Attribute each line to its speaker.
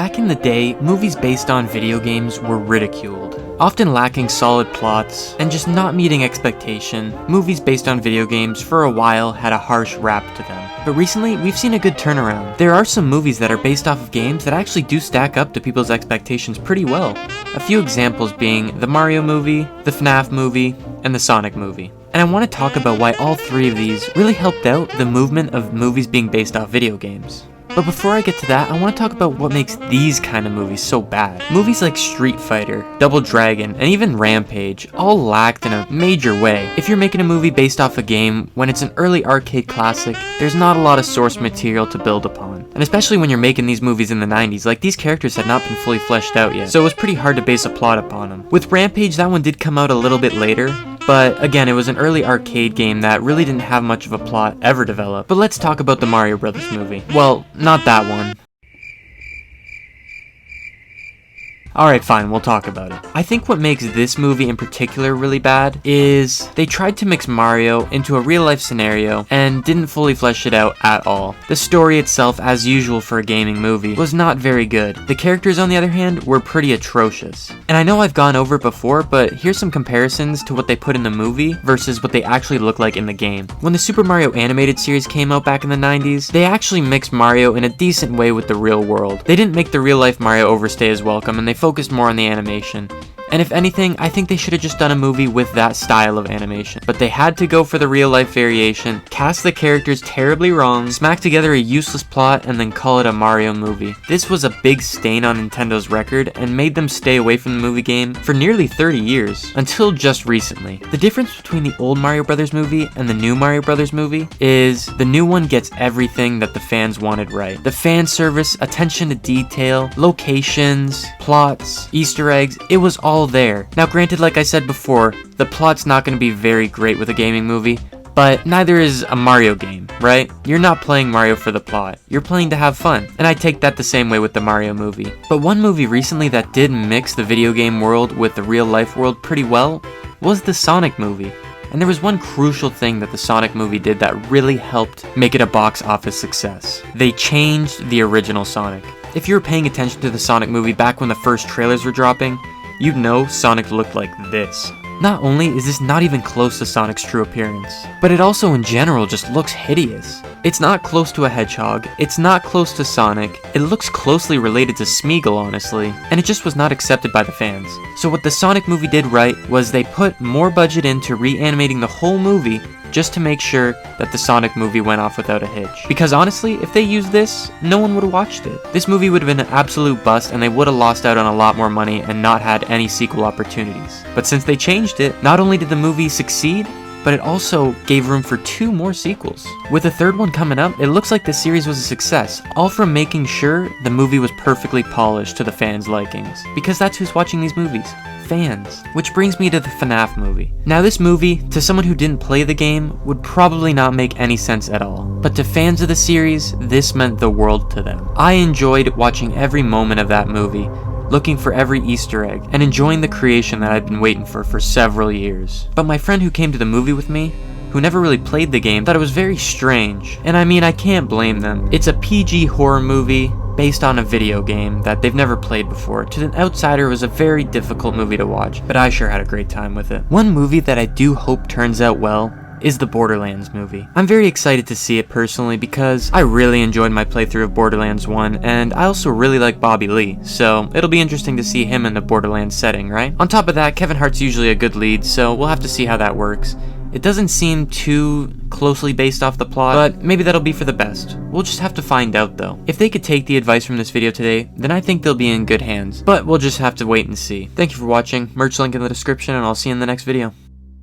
Speaker 1: Back in the day, movies based on video games were ridiculed. Often lacking solid plots, and just not meeting expectation, movies based on video games for a while had a harsh rap to them. But recently, we've seen a good turnaround. There are some movies that are based off of games that actually do stack up to people's expectations pretty well. A few examples being the Mario movie, the FNAF movie, and the Sonic movie. And I want to talk about why all three of these really helped out the movement of movies being based off video games. But before I get to that, I want to talk about what makes these kind of movies so bad. Movies like Street Fighter, Double Dragon, and even Rampage all lacked in a major way. If you're making a movie based off a game, when it's an early arcade classic, there's not a lot of source material to build upon. And especially when you're making these movies in the 90s, like these characters had not been fully fleshed out yet, so it was pretty hard to base a plot upon them. With Rampage, that one did come out a little bit later, but again, it was an early arcade game that really didn't have much of a plot ever developed. But let's talk about the Mario Brothers movie. Well, not that one. Alright, fine, we'll talk about it. I think what makes this movie in particular really bad is they tried to mix Mario into a real-life scenario and didn't fully flesh it out at all. The story itself, as usual for a gaming movie, was not very good. The characters, on the other hand, were pretty atrocious. And I know I've gone over it before, but here's some comparisons to what they put in the movie versus what they actually look like in the game. When the Super Mario animated series came out back in the 90s, they actually mixed Mario in a decent way with the real world. They didn't make the real-life Mario overstay his welcome, and they focused more on the animation. And if anything, I think they should have just done a movie with that style of animation. But they had to go for the real life variation, cast the characters terribly wrong, smack together a useless plot, and then call it a Mario movie. This was a big stain on Nintendo's record and made them stay away from the movie game for nearly 30 years, until just recently. The difference between the old Mario Brothers movie and the new Mario Brothers movie is the new one gets everything that the fans wanted right. The fan service, attention to detail, locations, plots, Easter eggs, it was all there. Now granted, like I said before, the plot's not going to be very great with a gaming movie, but neither is a Mario game, right? You're not playing Mario for the plot, you're playing to have fun, and I take that the same way with the Mario movie. But one movie recently that did mix the video game world with the real life world pretty well was the Sonic movie. And there was one crucial thing that the Sonic movie did that really helped make it a box office success. They changed the original Sonic. If you were paying attention to the Sonic movie back when the first trailers were dropping, you'd know Sonic looked like this. Not only is this not even close to Sonic's true appearance, but it also in general just looks hideous. It's not close to a hedgehog, it's not close to Sonic, it looks closely related to Smeagol honestly, and it just was not accepted by the fans. So what the Sonic movie did right was they put more budget into reanimating the whole movie just to make sure that the Sonic movie went off without a hitch. Because honestly, if they used this, no one would have watched it. This movie would have been an absolute bust and they would have lost out on a lot more money and not had any sequel opportunities. But since they changed it, not only did the movie succeed, but it also gave room for 2 more sequels. With a third one coming up, it looks like the series was a success, all from making sure the movie was perfectly polished to the fans' likings. Because that's who's watching these movies. Fans. Which brings me to the FNAF movie. Now this movie, to someone who didn't play the game, would probably not make any sense at all. But to fans of the series, this meant the world to them. I enjoyed watching every moment of that movie, looking for every Easter egg, and enjoying the creation that I'd been waiting for several years. But my friend who came to the movie with me, who never really played the game, thought it was very strange. And I mean, I can't blame them. It's a PG horror movie based on a video game that they've never played before. To an outsider, it was a very difficult movie to watch, but I sure had a great time with it. One movie that I do hope turns out well is the Borderlands movie. I'm very excited to see it personally because I really enjoyed my playthrough of Borderlands 1, and I also really like Bobby Lee, so it'll be interesting to see him in the Borderlands setting, right? On top of that, Kevin Hart's usually a good lead, so we'll have to see how that works. It doesn't seem too closely based off the plot, but maybe that'll be for the best. We'll just have to find out though. If they could take the advice from this video today, then I think they'll be in good hands, but we'll just have to wait and see. Thank you for watching, merch link in the description, and I'll see you in the next video.